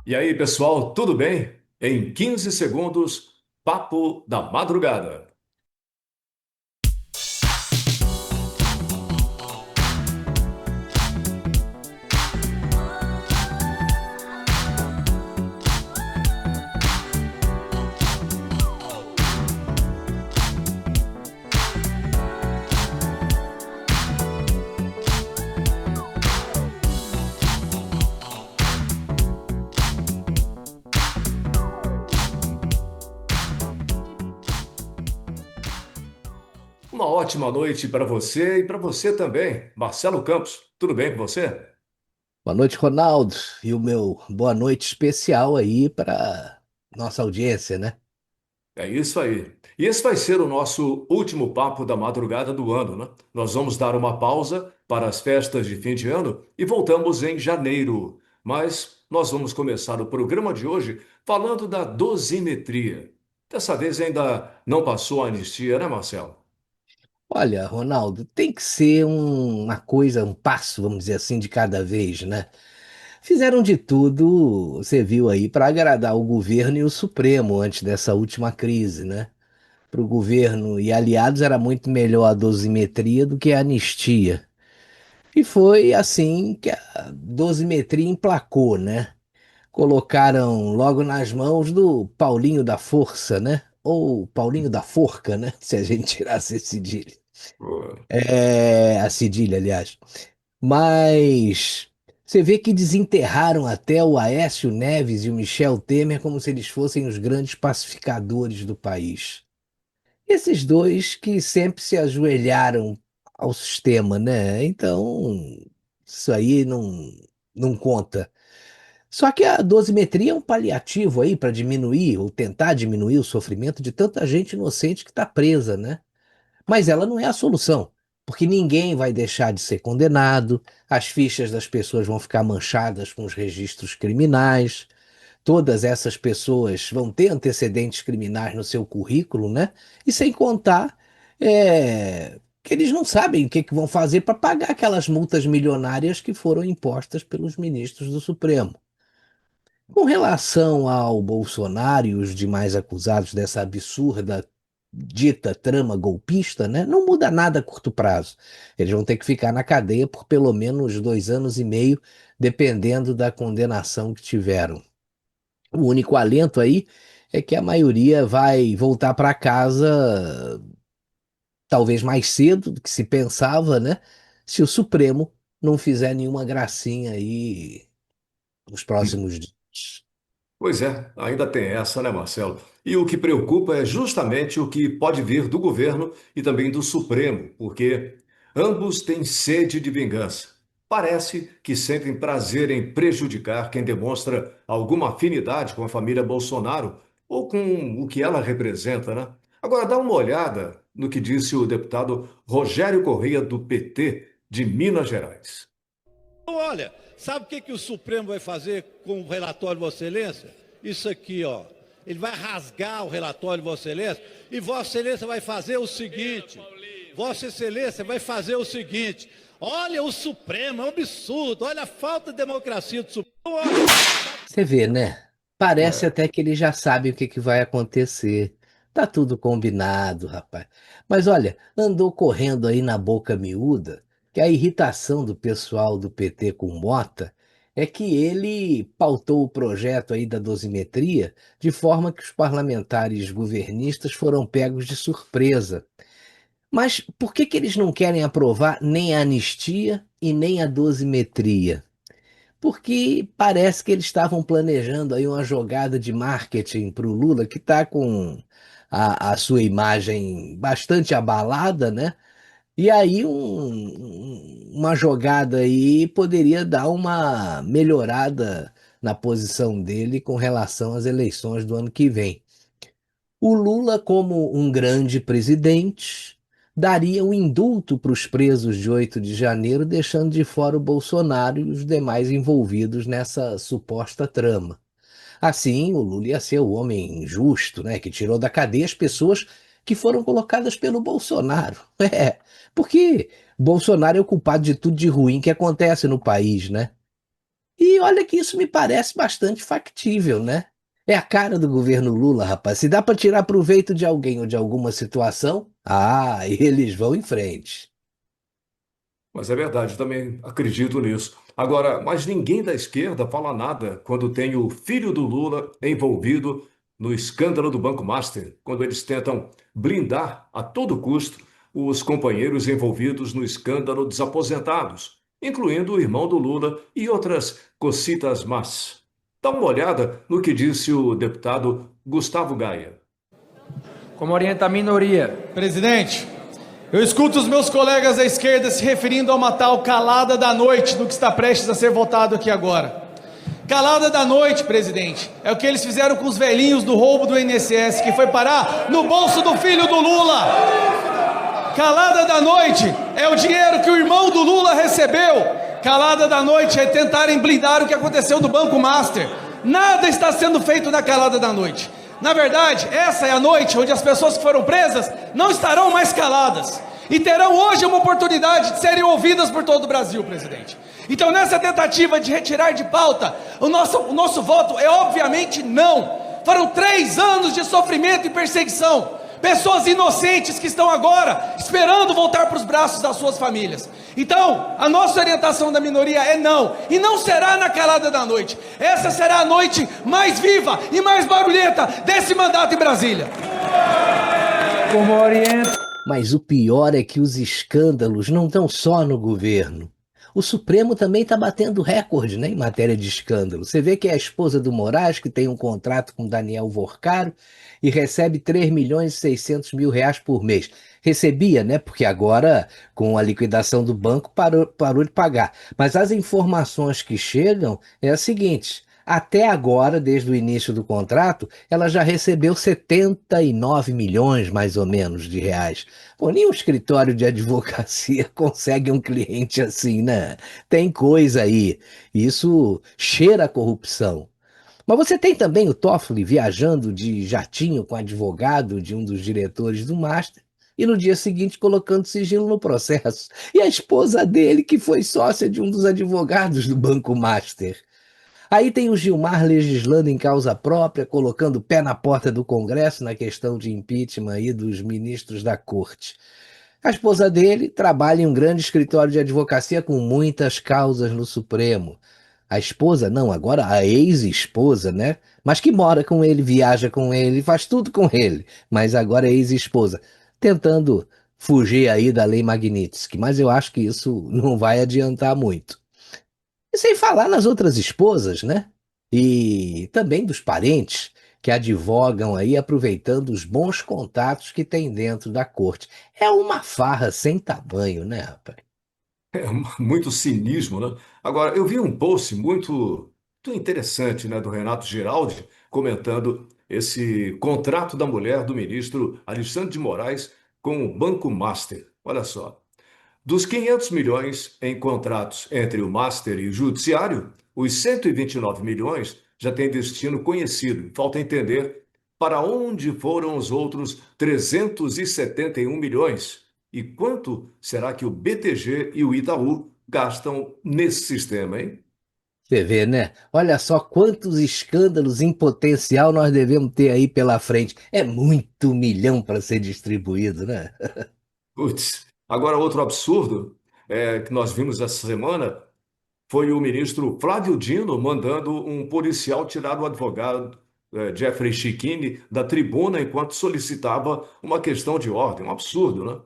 E aí, pessoal, tudo bem? Em 15 segundos, Papo da Madrugada. Uma ótima noite para você e para você também, Marcelo Campos. Tudo bem com você? Boa noite, Ronaldo. E o meu boa noite especial aí para nossa audiência, né? É isso aí. E esse vai ser o nosso último Papo da Madrugada do ano, né? Nós vamos dar uma pausa para as festas de fim de ano e voltamos em janeiro. Mas nós vamos começar o programa de hoje falando da dosimetria. Dessa vez ainda não passou a anistia, né, Marcelo? Olha, Ronaldo, tem que ser uma coisa, um passo, vamos dizer assim, de cada vez, né? Fizeram de tudo, você viu aí, para agradar o governo e o Supremo antes dessa última crise, né? Para o governo e aliados era muito melhor a dosimetria do que a anistia. E foi assim que a dosimetria emplacou, né? Colocaram logo nas mãos do Paulinho da Força, né? Ou Paulinho da Forca, né? Se a gente tirasse esse cedilha. A cedilha, aliás. Mas você vê que desenterraram até o Aécio Neves e o Michel Temer como se eles fossem os grandes pacificadores do país. Esses dois que sempre se ajoelharam ao sistema, né? Então, isso aí não conta. Só que a dosimetria é um paliativo aí para diminuir ou tentar diminuir o sofrimento de tanta gente inocente que está presa, né? Mas ela não é a solução, porque ninguém vai deixar de ser condenado, as fichas das pessoas vão ficar manchadas com os registros criminais, todas essas pessoas vão ter antecedentes criminais no seu currículo, né? E sem contar que eles não sabem o que que vão fazer para pagar aquelas multas milionárias que foram impostas pelos ministros do Supremo. Com relação ao Bolsonaro e os demais acusados dessa absurda dita trama golpista, né, não muda nada a curto prazo. Eles vão ter que ficar na cadeia por pelo menos 2 anos e meio, dependendo da condenação que tiveram. O único alento aí é que a maioria vai voltar para casa talvez mais cedo do que se pensava, né? Se o Supremo não fizer nenhuma gracinha aí nos próximos dias. Pois é, ainda tem essa, né, Marcelo? E o que preocupa é justamente o que pode vir do governo e também do Supremo, porque ambos têm sede de vingança. Parece que sentem prazer em prejudicar quem demonstra alguma afinidade com a família Bolsonaro ou com o que ela representa, né? Agora, dá uma olhada no que disse o deputado Rogério Correia, do PT de Minas Gerais. Então, olha, sabe o que o Supremo vai fazer com o relatório de Vossa Excelência? Isso aqui, ó. Ele vai rasgar o relatório de Vossa Excelência e Vossa Excelência vai fazer o seguinte. Vossa Excelência vai fazer o seguinte. Olha o Supremo, é um absurdo. Olha a falta de democracia do Supremo. Olha. Você vê, né? Parece É. até que ele já sabe o que que vai acontecer. Tá tudo combinado, rapaz. Mas olha, andou correndo aí na boca miúda que a irritação do pessoal do PT com Mota é que ele pautou o projeto aí da dosimetria de forma que os parlamentares governistas foram pegos de surpresa. Mas por que que eles não querem aprovar nem a anistia e nem a dosimetria? Porque parece que eles estavam planejando aí uma jogada de marketing para o Lula, que está com a sua imagem bastante abalada, né? E aí uma jogada aí poderia dar uma melhorada na posição dele com relação às eleições do ano que vem. O Lula, como um grande presidente, daria um indulto para os presos de 8 de janeiro, deixando de fora o Bolsonaro e os demais envolvidos nessa suposta trama. Assim, o Lula ia ser o homem justo, né, que tirou da cadeia as pessoas que foram colocadas pelo Bolsonaro. Porque Bolsonaro é o culpado de tudo de ruim que acontece no país, né? E olha que isso me parece bastante factível, né? É a cara do governo Lula, rapaz. Se dá para tirar proveito de alguém ou de alguma situação, eles vão em frente. Mas é verdade, também acredito nisso. Agora, mas ninguém da esquerda fala nada quando tem o filho do Lula envolvido no escândalo do Banco Master, quando eles tentam blindar a todo custo os companheiros envolvidos no escândalo dos aposentados, incluindo o irmão do Lula e outras cocitas más. Dá uma olhada no que disse o deputado Gustavo Gaia. Como orienta a minoria. Presidente, eu escuto os meus colegas da esquerda se referindo a uma tal calada da noite do que está prestes a ser votado aqui agora. Calada da noite, presidente, é o que eles fizeram com os velhinhos do roubo do INSS, que foi parar no bolso do filho do Lula. Calada da noite é o dinheiro que o irmão do Lula recebeu. Calada da noite é tentarem blindar o que aconteceu no Banco Master. Nada está sendo feito na calada da noite. Na verdade, essa é a noite onde as pessoas que foram presas não estarão mais caladas e terão hoje uma oportunidade de serem ouvidas por todo o Brasil, presidente. Então, nessa tentativa de retirar de pauta, o nosso voto é obviamente não. Foram 3 anos de sofrimento e perseguição. Pessoas inocentes que estão agora esperando voltar para os braços das suas famílias. Então, a nossa orientação da minoria é não. E não será na calada da noite. Essa será a noite mais viva e mais barulhenta desse mandato em Brasília. Como orienta. Mas o pior é que os escândalos não estão só no governo. O Supremo também está batendo recorde, né, em matéria de escândalo. Você vê que é a esposa do Moraes, que tem um contrato com Daniel Vorcaro e recebe 3.600.000 reais por mês. Recebia, né? Porque agora, com a liquidação do banco, parou de pagar. Mas as informações que chegam é a seguinte: até agora, desde o início do contrato, ela já recebeu 79 milhões, mais ou menos, de reais. Pô, nenhum escritório de advocacia consegue um cliente assim, né? Tem coisa aí. Isso cheira a corrupção. Mas você tem também o Toffoli viajando de jatinho com advogado de um dos diretores do Master e no dia seguinte colocando sigilo no processo. E a esposa dele, que foi sócia de um dos advogados do Banco Master. Aí tem o Gilmar legislando em causa própria, colocando o pé na porta do Congresso na questão de impeachment aí dos ministros da corte. A esposa dele trabalha em um grande escritório de advocacia com muitas causas no Supremo. A esposa, não, agora a ex-esposa, né? Mas que mora com ele, viaja com ele, faz tudo com ele. Mas agora é ex-esposa, tentando fugir aí da lei Magnitsky. Mas eu acho que isso não vai adiantar muito. E sem falar nas outras esposas, né? E também dos parentes que advogam aí aproveitando os bons contatos que tem dentro da corte. É uma farra sem tamanho, né, rapaz? É muito cinismo, né? Agora, eu vi um post muito interessante, né, do Renato Giraldi comentando esse contrato da mulher do ministro Alexandre de Moraes com o Banco Master. Olha só. Dos 500 milhões em contratos entre o Master e o Judiciário, os 129 milhões já têm destino conhecido. Falta entender para onde foram os outros 371 milhões e quanto será que o BTG e o Itaú gastam nesse sistema, hein? Você vê, né? Olha só quantos escândalos em potencial nós devemos ter aí pela frente. É muito milhão para ser distribuído, né? Putz. Agora, outro absurdo que nós vimos essa semana foi o ministro Flávio Dino mandando um policial tirar o advogado Jeffrey Chikini da tribuna enquanto solicitava uma questão de ordem. Um absurdo, né?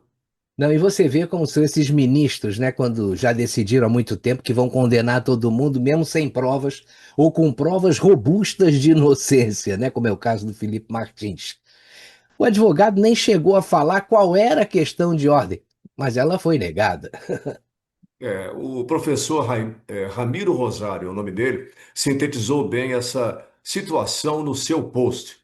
Não, e você vê como são esses ministros, né, quando já decidiram há muito tempo que vão condenar todo mundo, mesmo sem provas, ou com provas robustas de inocência, né, como é o caso do Felipe Martins. O advogado nem chegou a falar qual era a questão de ordem, mas ela foi negada. O professor Ramiro Rosário, é o nome dele, sintetizou bem essa situação no seu post.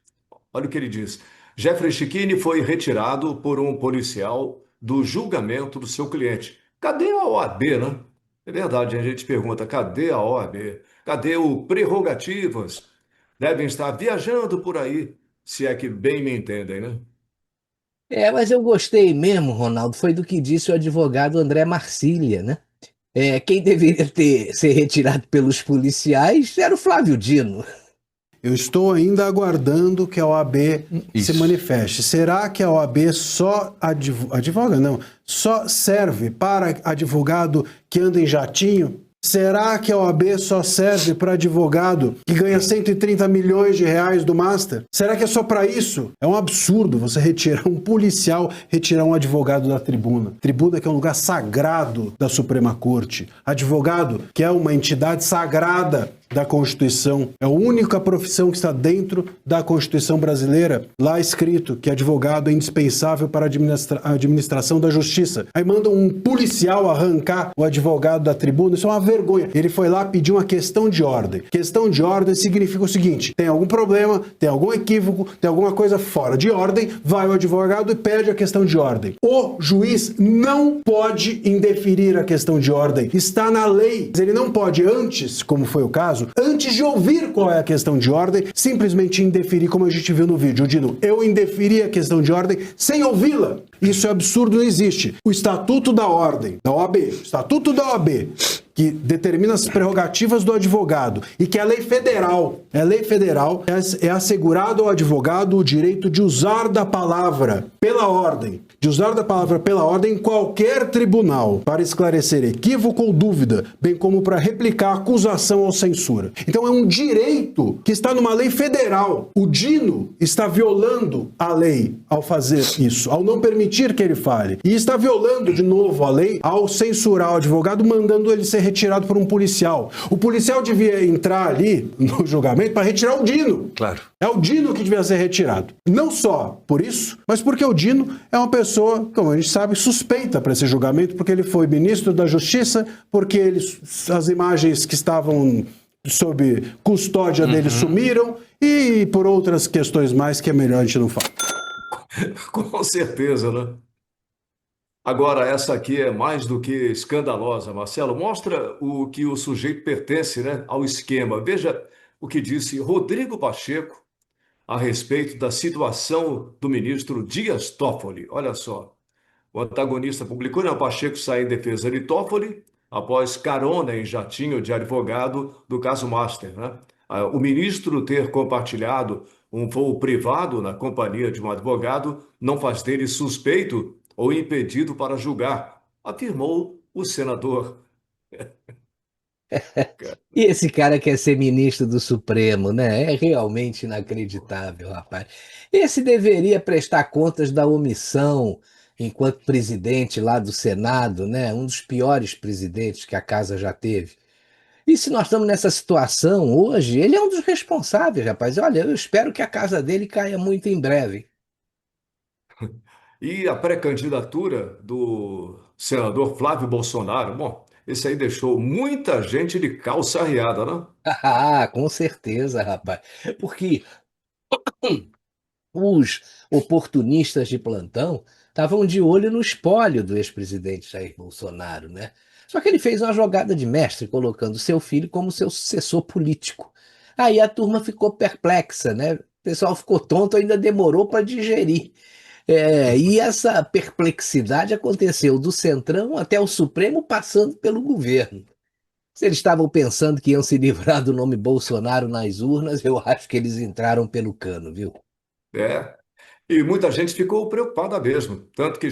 Olha o que ele diz. Jeffrey Chikini foi retirado por um policial do julgamento do seu cliente. Cadê a OAB, né? É verdade, a gente pergunta, cadê a OAB? Cadê o prerrogativas? Devem estar viajando por aí, se é que bem me entendem, né? Mas eu gostei mesmo, Ronaldo, foi do que disse o advogado André Marcília, né? Quem deveria ser retirado pelos policiais era o Flávio Dino. Eu estou ainda aguardando que a OAB se Isso. manifeste. Será que a OAB só advoga? Não. Só serve para advogado que anda em jatinho? Será que a OAB só serve para advogado que ganha 130 milhões de reais do Master? Será que é só para isso? É um absurdo você retirar um policial, retirar um advogado da tribuna. Tribuna que é um lugar sagrado da Suprema Corte. Advogado que é uma entidade sagrada da Constituição. É a única profissão que está dentro da Constituição brasileira. Lá escrito que advogado é indispensável para a administração da justiça. Aí mandam um policial arrancar o advogado da tribuna. Isso é uma vergonha. Ele foi lá pedir uma questão de ordem. Questão de ordem significa o seguinte: tem algum problema, tem algum equívoco, tem alguma coisa fora de ordem, vai o advogado e pede a questão de ordem. O juiz não pode indeferir a questão de ordem. Está na lei. Ele não pode antes, como foi o caso, antes de ouvir qual é a questão de ordem, simplesmente indeferir, como a gente viu no vídeo. Dino, eu indeferi a questão de ordem sem ouvi-la. Isso é absurdo, não existe. O Estatuto da Ordem, da OAB, o Estatuto da OAB, que determina as prerrogativas do advogado e que é lei federal, é assegurado ao advogado o direito de usar da palavra pela ordem, em qualquer tribunal para esclarecer equívoco ou dúvida, bem como para replicar acusação ou censura. Então é um direito que está numa lei federal. O Dino está violando a lei ao fazer isso, ao não permitir que ele fale. E está violando de novo a lei ao censurar o advogado, mandando ele ser retirado por um policial. O policial devia entrar ali no julgamento para retirar o Dino. Claro. É o Dino que devia ser retirado. Não só por isso, mas porque o Dino é uma pessoa, como a gente sabe, suspeita para esse julgamento, porque ele foi ministro da Justiça, porque as imagens que estavam sob custódia dele sumiram e por outras questões mais que é melhor a gente não falar. Com certeza, né? Agora, essa aqui é mais do que escandalosa, Marcelo. Mostra o que o sujeito pertence, né, ao esquema. Veja o que disse Rodrigo Pacheco a respeito da situação do ministro Dias Toffoli. Olha só, o antagonista publicou, né, o Pacheco sai em defesa de Toffoli após carona em jatinho de advogado do caso Master, né? O ministro ter compartilhado um voo privado na companhia de um advogado não faz dele suspeito ou impedido para julgar, afirmou o senador. E esse cara quer ser ministro do Supremo, né? É realmente inacreditável, rapaz. Esse deveria prestar contas da omissão enquanto presidente lá do Senado, né? Um dos piores presidentes que a casa já teve. E se nós estamos nessa situação hoje, ele é um dos responsáveis, rapaz. Olha, eu espero que a casa dele caia muito em breve. E a pré-candidatura do senador Flávio Bolsonaro, bom, esse aí deixou muita gente de calça arriada, né? Ah, com certeza, rapaz. Porque os oportunistas de plantão estavam de olho no espólio do ex-presidente Jair Bolsonaro, né? Só que ele fez uma jogada de mestre, colocando seu filho como seu sucessor político. Aí a turma ficou perplexa, né? O pessoal ficou tonto, ainda demorou para digerir. E essa perplexidade aconteceu do Centrão até o Supremo, passando pelo governo. Se eles estavam pensando que iam se livrar do nome Bolsonaro nas urnas, eu acho que eles entraram pelo cano, viu? É. E muita gente ficou preocupada mesmo, tanto que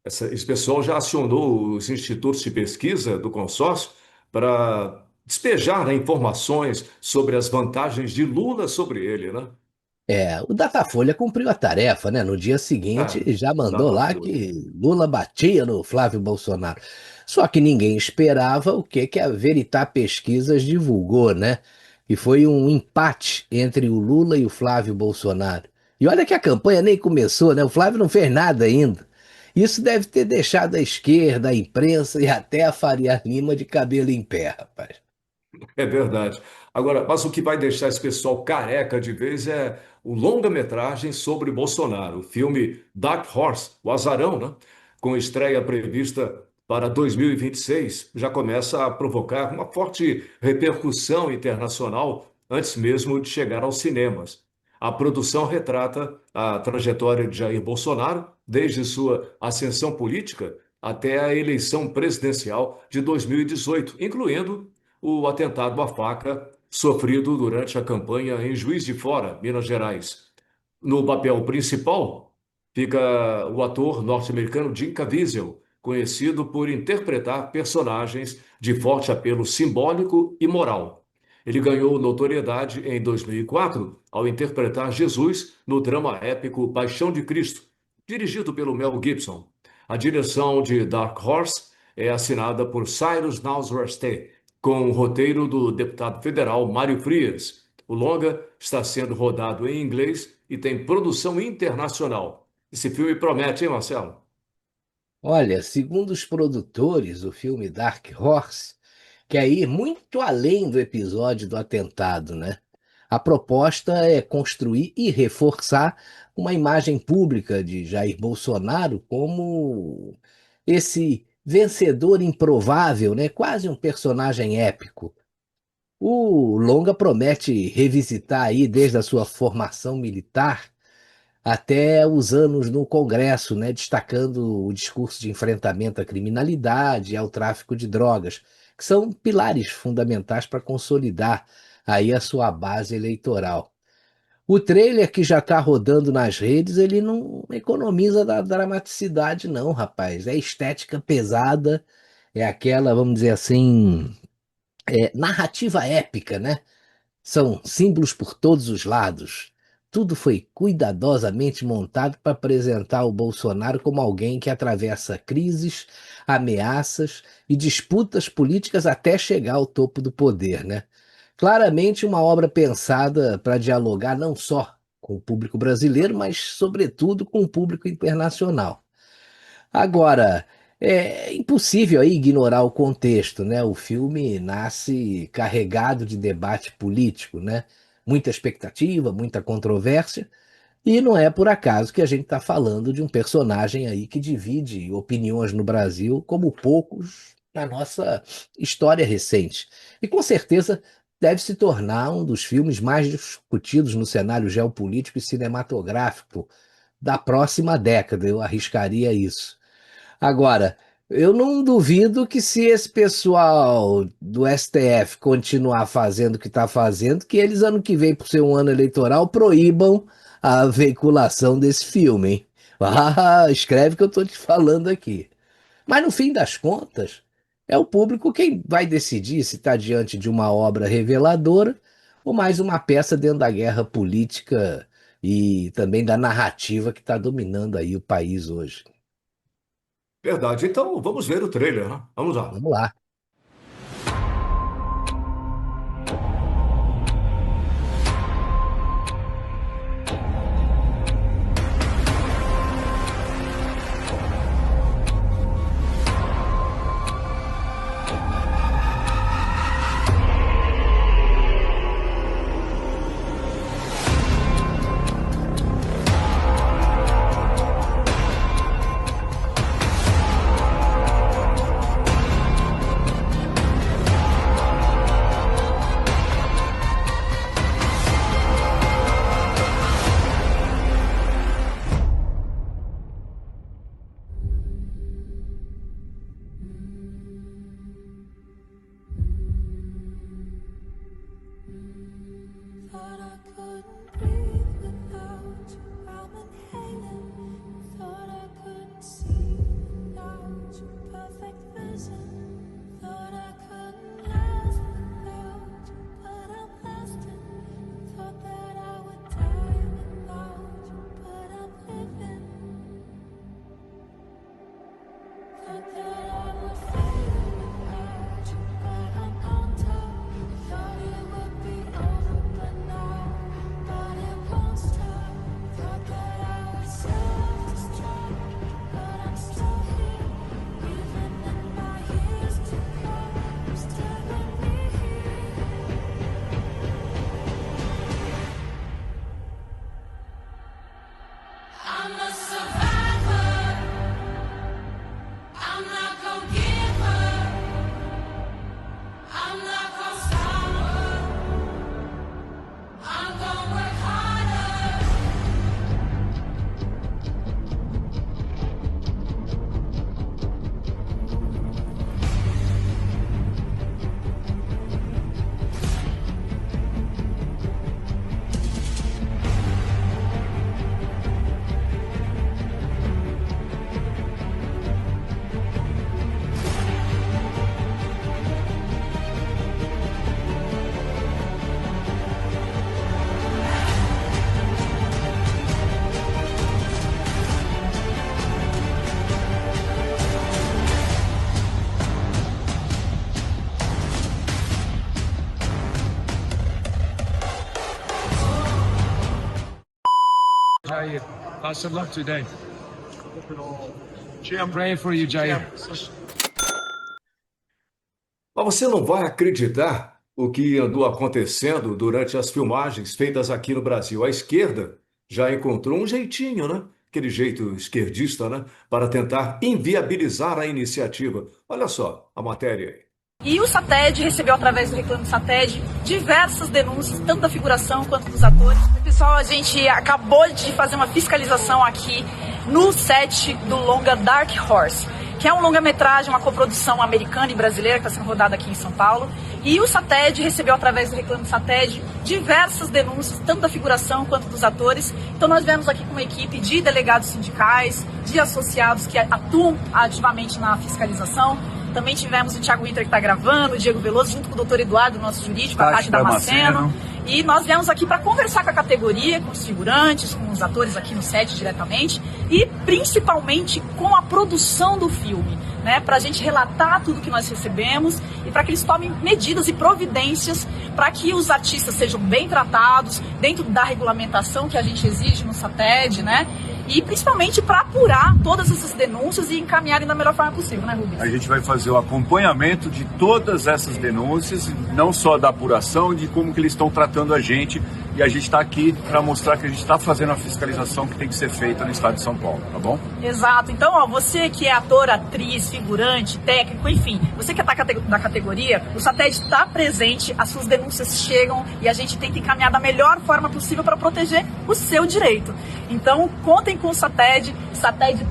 esse pessoal já acionou os institutos de pesquisa do consórcio para despejar, né, informações sobre as vantagens de Lula sobre ele, né? O Datafolha cumpriu a tarefa, né? No dia seguinte, Ah, já mandou nada lá dúvida. que Lula batia no Flávio Bolsonaro. Só que ninguém esperava o que a Veritas Pesquisas divulgou, né? E foi um empate entre o Lula e o Flávio Bolsonaro. E olha que a campanha nem começou, né? O Flávio não fez nada ainda. Isso deve ter deixado a esquerda, a imprensa e até a Faria Lima de cabelo em pé, rapaz. É verdade. Agora, mas o que vai deixar esse pessoal careca de vez é o longa-metragem sobre Bolsonaro, o filme Dark Horse, o Azarão, né? Com estreia prevista para 2026, já começa a provocar uma forte repercussão internacional antes mesmo de chegar aos cinemas. A produção retrata a trajetória de Jair Bolsonaro desde sua ascensão política, até a eleição presidencial de 2018, incluindo o atentado à faca sofrido durante a campanha em Juiz de Fora, Minas Gerais. No papel principal fica o ator norte-americano Jim Caviezel, conhecido por interpretar personagens de forte apelo simbólico e moral. Ele ganhou notoriedade em 2004 ao interpretar Jesus no drama épico Paixão de Cristo, dirigido pelo Mel Gibson. A direção de Dark Horse é assinada por Cyrus Nowrasteh, com o roteiro do deputado federal Mário Frias. O longa está sendo rodado em inglês e tem produção internacional. Esse filme promete, hein, Marcelo? Olha, segundo os produtores, o filme Dark Horse quer ir muito além do episódio do atentado, né? A proposta é construir e reforçar uma imagem pública de Jair Bolsonaro como esse vencedor improvável, né? Quase um personagem épico. O longa promete revisitar aí desde a sua formação militar até os anos no Congresso, né, destacando o discurso de enfrentamento à criminalidade e ao tráfico de drogas, que são pilares fundamentais para consolidar aí a sua base eleitoral. O trailer que já está rodando nas redes, ele não economiza da dramaticidade, não, rapaz. É estética pesada, é aquela, vamos dizer assim, narrativa épica, né? São símbolos por todos os lados. Tudo foi cuidadosamente montado para apresentar o Bolsonaro como alguém que atravessa crises, ameaças e disputas políticas até chegar ao topo do poder, né? Claramente uma obra pensada para dialogar não só com o público brasileiro, mas sobretudo com o público internacional. Agora, é impossível aí ignorar o contexto, né? O filme nasce carregado de debate político, né? Muita expectativa, muita controvérsia, e não é por acaso que a gente está falando de um personagem aí que divide opiniões no Brasil como poucos na nossa história recente. E com certeza deve se tornar um dos filmes mais discutidos no cenário geopolítico e cinematográfico da próxima década, eu arriscaria isso. Agora, eu não duvido que se esse pessoal do STF continuar fazendo o que está fazendo, que eles ano que vem, por ser um ano eleitoral, proíbam a veiculação desse filme, hein? Ah, escreve o que eu estou te falando aqui. Mas no fim das contas, é o público quem vai decidir se está diante de uma obra reveladora ou mais uma peça dentro da guerra política e também da narrativa que está dominando aí o país hoje. Verdade. Então, vamos ver o trailer, né? Vamos lá. Vamos lá. Thought I couldn't breathe without you. I'm inhaling. Thought I couldn't see without your perfect vision. Thought I couldn't last without you, but I'm lasting. Thought that I would die without you, but I'm living. Thought that I would fade without you, but I'm on top. Thought it would be over, but now, but it won't stop. Thought that I would self-destruct, but I'm still here. Even in my years to come, I'm still gonna be here. I'm a survivor. I'm not gonna give up. I'm not gonna stop. I'm gonna work harder. Jair, lots of luck today. I'm praying for you, Jair. Mas você não vai acreditar o que andou acontecendo durante as filmagens feitas aqui no Brasil. A esquerda já encontrou um jeitinho, né? Aquele jeito esquerdista, né? Para tentar inviabilizar a iniciativa. Olha só a matéria aí. E o SATED recebeu, através do Reclame SATED, diversas denúncias, tanto da figuração quanto dos atores. Pessoal, a gente acabou de fazer uma fiscalização aqui no set do longa Dark Horse, que é um longa-metragem, uma coprodução americana e brasileira que está sendo rodada aqui em São Paulo. E o SATED recebeu, através do Reclame SATED, diversas denúncias, tanto da figuração quanto dos atores. Então nós viemos aqui com uma equipe de delegados sindicais, de associados que atuam ativamente na fiscalização. Também tivemos o Thiago Winter, que está gravando, o Diego Veloso, junto com o doutor Eduardo, nosso jurídico, a Tati Damasceno. E nós viemos aqui para conversar com a categoria, com os figurantes, com os atores aqui no set diretamente e principalmente com a produção do filme, né? Para a gente relatar tudo que nós recebemos e para que eles tomem medidas e providências para que os artistas sejam bem tratados dentro da regulamentação que a gente exige no SATED, né? E principalmente para apurar todas essas denúncias e encaminharem da melhor forma possível, né, Rubens? A gente vai fazer o acompanhamento de todas essas denúncias, não só da apuração, de como que eles estão tratando a gente. E a gente está aqui para mostrar que a gente está fazendo a fiscalização que tem que ser feita no estado de São Paulo, tá bom? Exato. Então, ó, você que é ator, atriz, figurante, técnico, enfim, você que é da categoria, o SATED está presente, as suas denúncias chegam e a gente tenta encaminhar da melhor forma possível para proteger o seu direito. Então, contem com o SATED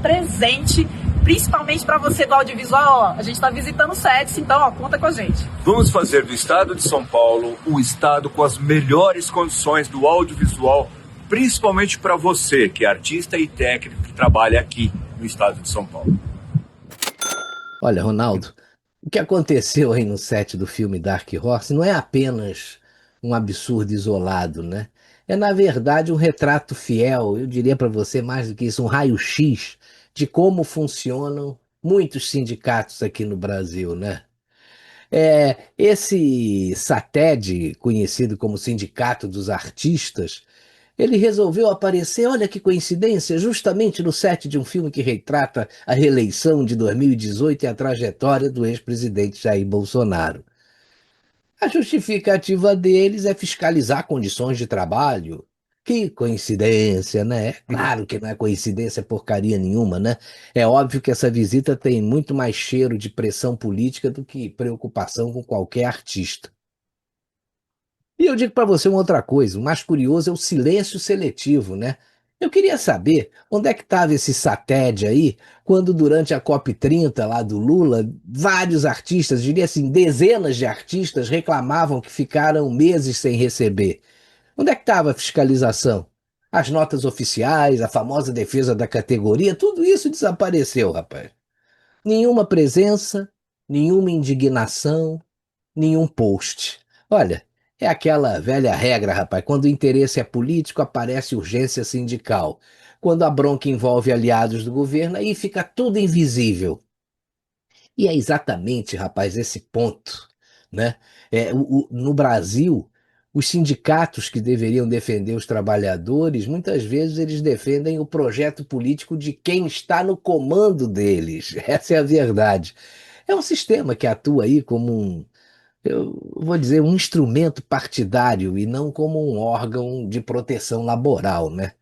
presente, principalmente para você do audiovisual, ó, a gente está visitando sets, então ó, conta com a gente. Vamos fazer do estado de São Paulo um estado com as melhores condições do audiovisual, principalmente para você que é artista e técnico que trabalha aqui no estado de São Paulo. Olha, Ronaldo, o que aconteceu aí no set do filme Dark Horse não é apenas um absurdo isolado, né? É, na verdade, um retrato fiel, eu diria para você mais do que isso, um raio-x de como funcionam muitos sindicatos aqui no Brasil, né? Esse SATED, conhecido como Sindicato dos Artistas, ele resolveu aparecer, olha que coincidência, justamente no set de um filme que retrata a reeleição de 2018 e a trajetória do ex-presidente Jair Bolsonaro. A justificativa deles é fiscalizar condições de trabalho. Que coincidência, né? É claro que não é coincidência porcaria nenhuma, né? É óbvio que essa visita tem muito mais cheiro de pressão política do que preocupação com qualquer artista. E eu digo para você uma outra coisa, o mais curioso é o silêncio seletivo, né? Eu queria saber onde é que estava esse SATED aí, quando durante a COP30 lá do Lula, vários artistas, diria assim, dezenas de artistas reclamavam que ficaram meses sem receber. Onde é que estava a fiscalização? As notas oficiais, a famosa defesa da categoria, tudo isso desapareceu, rapaz. Nenhuma presença, nenhuma indignação, nenhum post. Olha, é aquela velha regra, rapaz. Quando o interesse é político, aparece urgência sindical. Quando a bronca envolve aliados do governo, aí fica tudo invisível. E é exatamente, rapaz, esse ponto, né? No Brasil, os sindicatos que deveriam defender os trabalhadores, muitas vezes eles defendem o projeto político de quem está no comando deles. Essa é a verdade. É um sistema que atua aí como eu vou dizer, um instrumento partidário e não como um órgão de proteção laboral, né?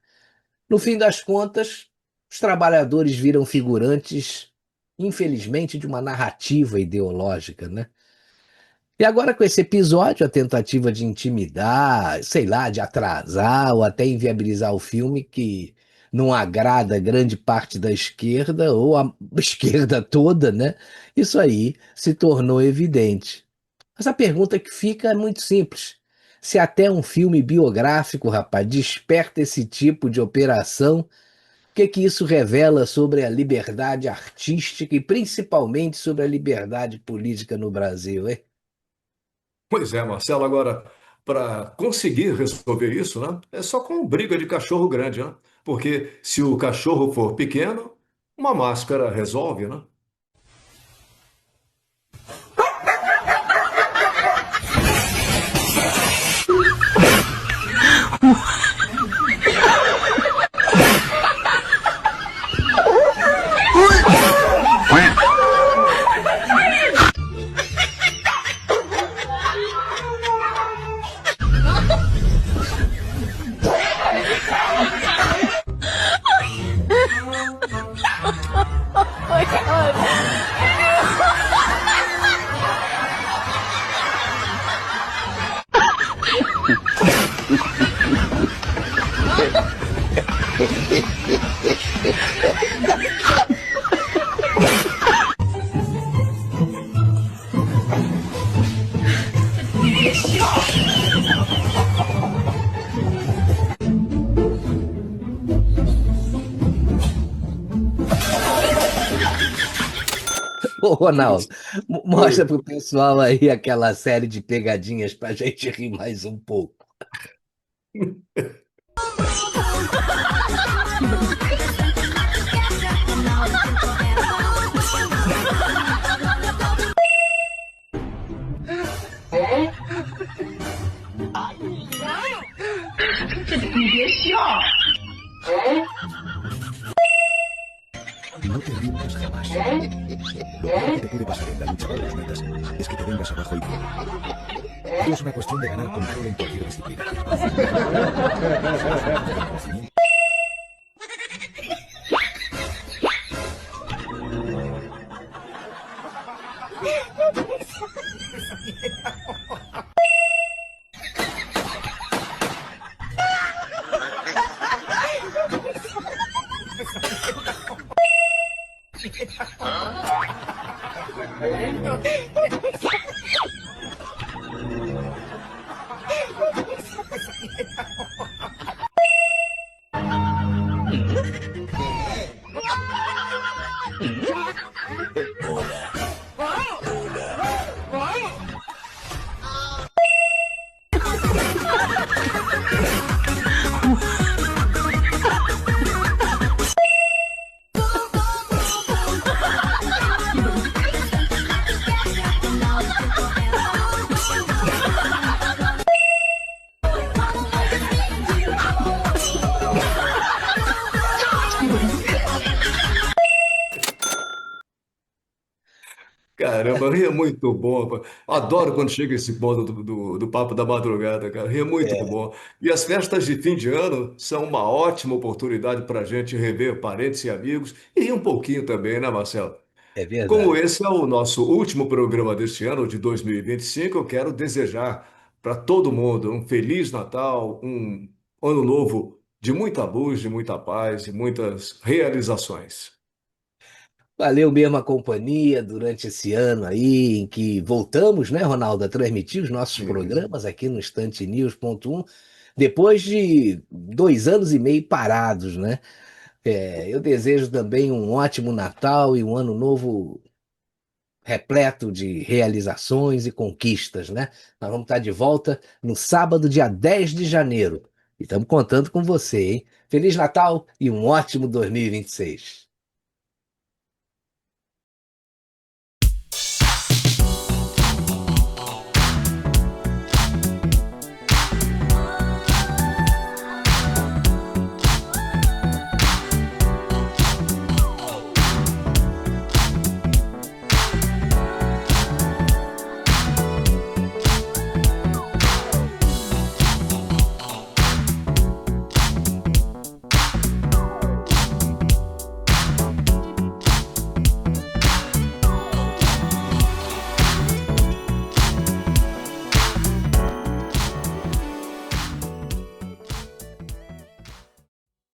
No fim das contas, os trabalhadores viram figurantes, infelizmente, de uma narrativa ideológica, né? E agora com esse episódio, a tentativa de intimidar, sei lá, de atrasar ou até inviabilizar o filme que não agrada grande parte da esquerda ou a esquerda toda, né? Isso aí se tornou evidente. Mas a pergunta que fica é muito simples. Se até um filme biográfico, rapaz, desperta esse tipo de operação, o que isso revela sobre a liberdade artística e principalmente sobre a liberdade política no Brasil, hein? Pois é, Marcelo, agora, para conseguir resolver isso, né, é só com briga de cachorro grande, né? Porque se o cachorro for pequeno, uma máscara resolve, né? Ô, Ronaldo, mostra Oi. pro pessoal aí aquela série de pegadinhas pra gente rir mais um pouco. No te rindas jamás. Lo que te puede pasar en la lucha por las metas es que te vengas abajo y es una cuestión de ganar control en cualquier disciplina. Caramba, ria muito bom, pô. Adoro quando chega esse ponto do Papo da Madrugada, cara. Ria muito É, bom. E as festas de fim de ano são uma ótima oportunidade para a gente rever parentes e amigos e rir um pouquinho também, né, Marcelo? é Como verdade. esse é o nosso último programa deste ano, de 2025, eu quero desejar para todo mundo um Feliz Natal, um ano novo de muita luz, de muita paz e muitas realizações. Valeu mesmo a companhia durante esse ano aí em que voltamos, né, Ronaldo, a transmitir os nossos Sim. programas aqui no Instantenews.1, depois de 2 anos e meio parados, né? Eu desejo também um ótimo Natal e um ano novo repleto de realizações e conquistas, né? Nós vamos estar de volta no sábado, dia 10 de janeiro. E estamos contando com você, hein? Feliz Natal e um ótimo 2026.